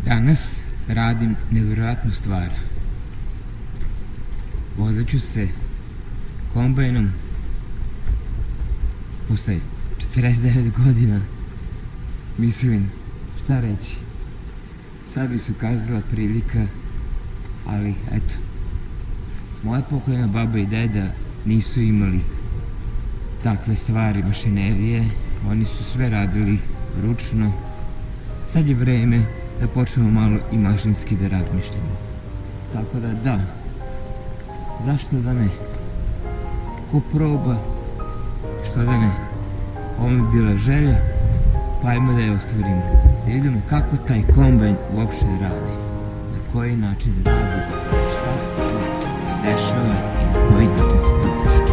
Danas radim nevjerojatnu stvar. Vozit ću se kombajnom posle 49 godina. Mislim, šta reći. Sad bi se ukazala prilika, ali eto. Moja pokojna baba i deda nisu imali takve stvari, mašinerije. Oni su sve radili ručno. Sad je vreme da počnemo malo i mašinski da razmišljamo. Tako da, zašto da ne? Ko proba, što da ne? Ovo mi je bila želja, pa ajmo da je ostvarimo. Da vidimo kako taj kombajn uopšte radi. Na koji način radi, šta se dešava i na koji način se to dešava.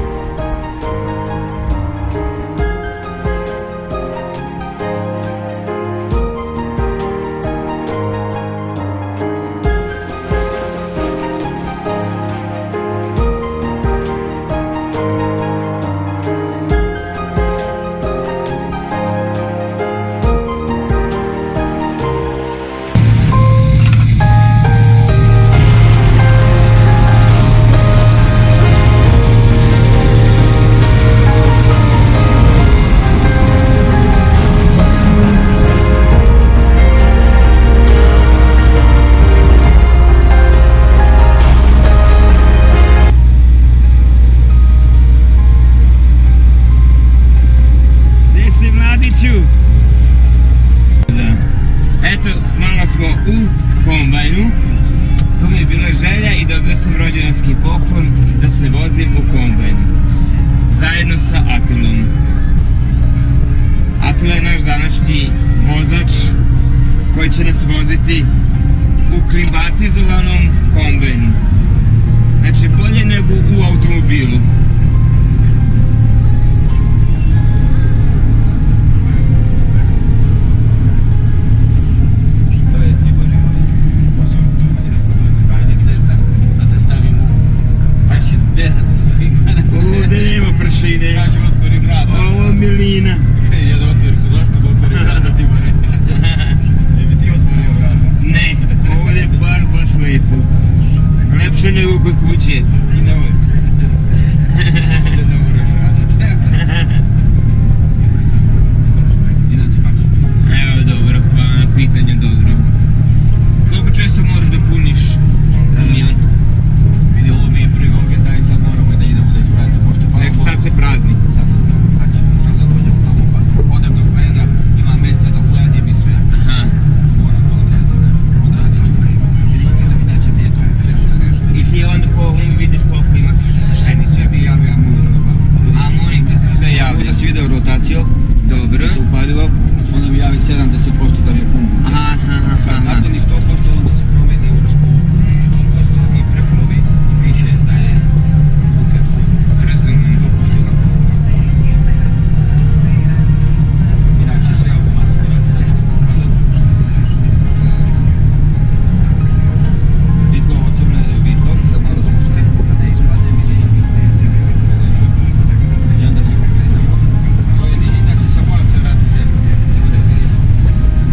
Eto, malo smo u kombajnu. To mi je bila želja i dobio sam rođendanski poklon da se vozim u kombajnu. Zajedno sa Atilom. Atila je naš današnji vozač koji će nas voziti u klimatizovanom kombajnu. Znači bolje nego u automobilu. Ovo milina. Ja da otvorim, zašto da otvorim vrata Tibore? Ne bi ti otvorio vrata? Ne, ovdje je baš lepo. Lepše nego kod kuće. I ne voli se. Ovdje ne moraš vratiti. Inače kako ste stvari? Evo dobro, hvala na pitanju, dobro. Koliko često moraš da puniš kamion? Vidi, ovo mi je prvi ovdje, i sad moramo da idemo da ispraznimo, pošto hvala Nek Bogu. sad se prazni. Sad ćemo da dođemo tamo, pa odem do mene, ima mesta da ulazim i sve. Aha. Moram to odradit ću. Vidiš mi da će ti je to pšenica nešto. I ti onda po ovom vidiš koliko ima pšenice. Sve bi javio monitor na babu. A monitor se sve javlja. Da si video rotaciju, Dobro. da se upalilo, onda mi javi 70% da mi je puno. Kad natreni 100%, onda se promeni u 100% da mi prepolovi i piše da je buker pun. Razumem. 100% inače sve automatski radi, sad ću se pokazati. Vitlo od crne vitlo, sad malo spusti, da ne ispaze mi ništa ispaze. I onda se ugledamo. Zovini, inače sa palcem radi sve.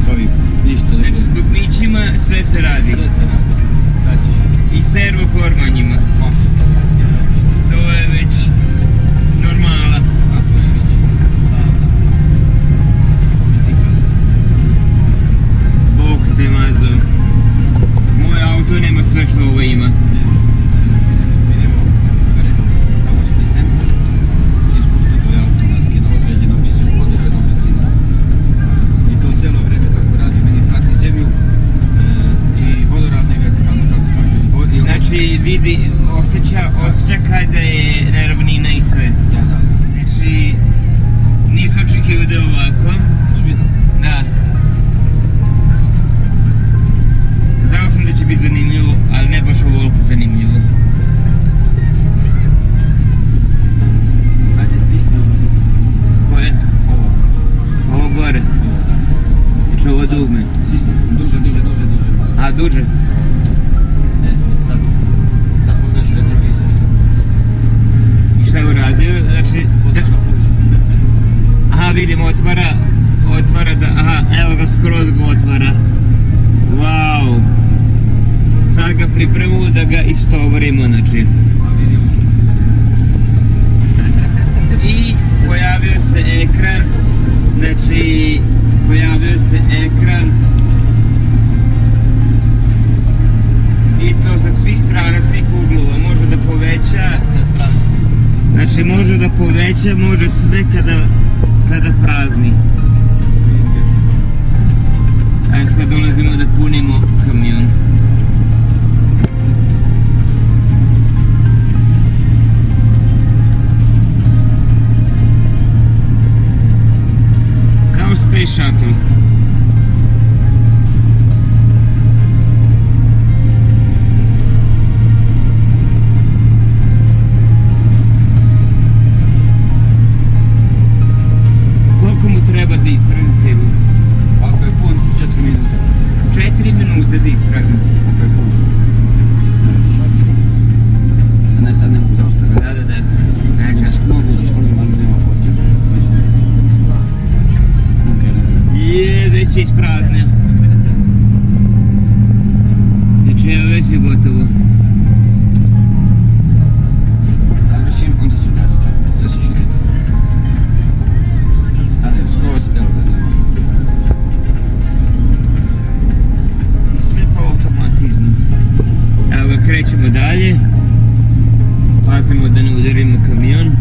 Zovi, ništa da Znači s dugmićima sve se radi. sve se radi. Sad ćeš vidjeti. I servo kormanjima. To je već normala. Kako je već? Bog te mazo. Moj auto nema sve što ovo ima. Vidimo, samo stisnem i spusti to je automatski na određenom visinu, određenom visinu. I to cijelo vrijeme tako radi, meni prati zemlju i vodoravne vertikalne, kako se kaže. Znači vidi, osjeća kada je neravnina i sve. Da. Znači, nisam očekivao da je ovako. Ozbiljno. Da. Znao sam da će biti zanimljivo, ali ne baš ovoliko zanimljivo. Ajde stisni Koje? ovo. Ovo gore. Ovo, da. Znači ovo dugme. Stisni, duže. A, duže. Sad. Sad smo još retrovizor. I šta je uradio? Znači, Otvara puš. aha, vidim, otvara da, aha, evo ga, skroz ga otvara. Wow. govorimo, znači. Pa vidimo. I pojavio se ekran, znači pojavio se ekran i to sa svih strana, svih uglova, može da poveća, znači može da poveća, može sve kada prazni. A sad dolazimo da punimo kamion. Kao Space Shuttle. Koliko mu treba da isprazni celu? Ako je pun, 4 minuta. 4 minute da isprazni. Ako je pun. A ne, sad ne mogu doći. Da. Mogu da školim, ali nema potrebe. Je, već je ispraznio. Znači evo već je gotovo. Završim, onda ću kazati. Sve se širi. Stane skroz, evo ga nema. I sve po automatizmu. Evo ga, krećemo dalje. Pazimo da ne udarimo kamion.